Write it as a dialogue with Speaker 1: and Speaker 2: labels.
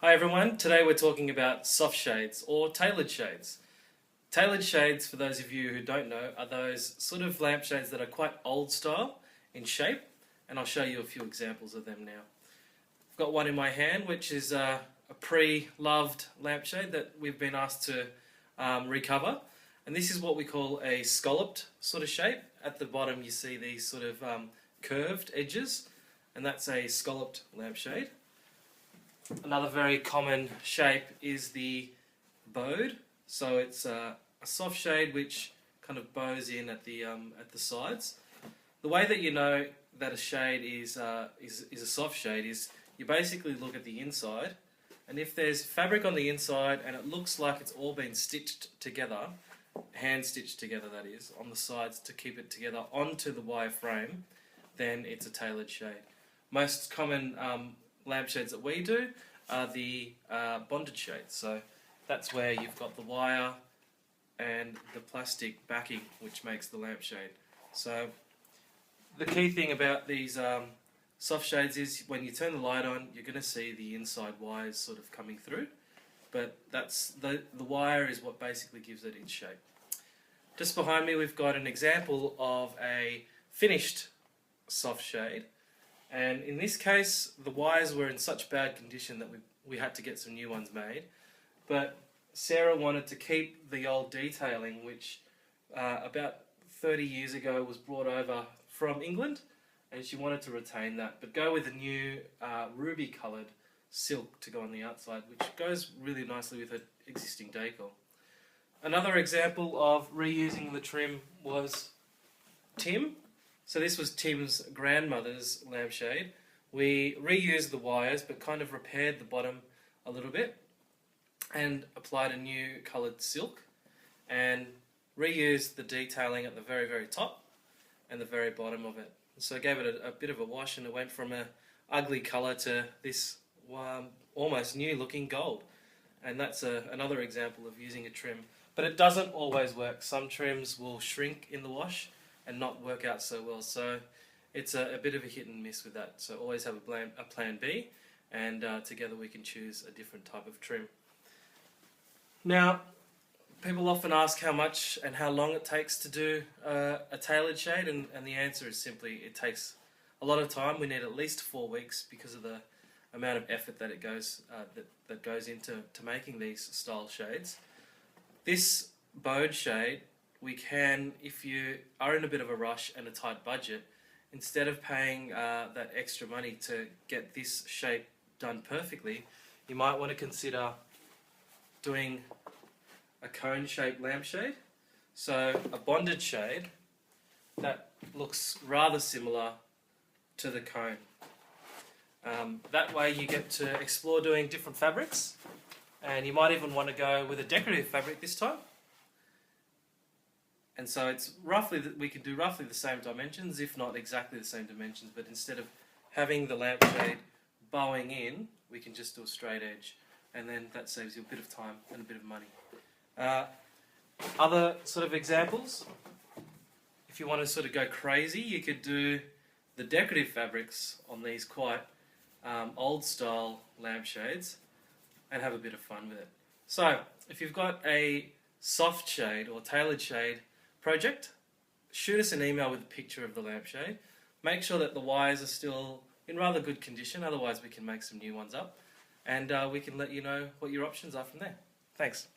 Speaker 1: Hi everyone, today we're talking about soft shades or tailored shades. Tailored shades, for those of you who don't know, are those sort of lampshades that are quite old style in shape, and I'll show you a few examples of them now. I've got one in my hand which is a pre-loved lampshade that we've been asked to recover, and this is what we call a scalloped sort of shape. At the bottom you see these sort of curved edges, and that's a scalloped lampshade. Another very common shape is the bowed, so it's a soft shade which kind of bows in at the sides. The way that you know that a shade is a soft shade is you basically look at the inside, and if there's fabric on the inside and it looks like it's all been stitched together, hand stitched together that is, on the sides to keep it together onto the wire frame, then it's a tailored shade. Most common lampshades that we do are the bonded shades, so that's where you've got the wire and the plastic backing which makes the lampshade. So the key thing about these soft shades is when you turn the light on you're going to see the inside wires sort of coming through, but that's the wire is what basically gives it its shape. Just behind me we've got an example of a finished soft shade. And in this case, the wires were in such bad condition that we had to get some new ones made. But Sarah wanted to keep the old detailing, which about 30 years ago was brought over from England, and she wanted to retain that, but go with a new ruby-coloured silk to go on the outside, which goes really nicely with her existing decor. Another example of reusing the trim was Tim. So this was Tim's grandmother's lampshade. We reused the wires but kind of repaired the bottom a little bit and applied a new coloured silk and reused the detailing at the very top and the very bottom of it. So I gave it a bit of a wash and it went from an ugly colour to this almost new looking gold. And that's another example of using a trim. But it doesn't always work. Some trims will shrink in the wash and not work out so well, so it's a bit of a hit and miss with that. So always have a plan B, and together we can choose a different type of trim. Now, people often ask how much and how long it takes to do a tailored shade, and the answer is simply it takes a lot of time. We need at least 4 weeks because of the amount of effort that it goes that goes into making these style shades. This bowed shade, we can, if you are in a bit of a rush and a tight budget, instead of paying that extra money to get this shape done perfectly, you might want to consider doing a cone-shaped lampshade. So a bonded shade that looks rather similar to the cone. That way you get to explore doing different fabrics, and you might even want to go with a decorative fabric this time. And so it's we can do roughly the same dimensions, if not exactly the same dimensions, but instead of having the lampshade bowing in, we can just do a straight edge, and then that saves you a bit of time and a bit of money. Other sort of examples, if you want to sort of go crazy, you could do the decorative fabrics on these quite old style lampshades and have a bit of fun with it. So if you've got a soft shade or tailored shade project, shoot us an email with a picture of the lampshade. Make sure that the wires are still in rather good condition, otherwise we can make some new ones up, and we can let you know what your options are from there. Thanks.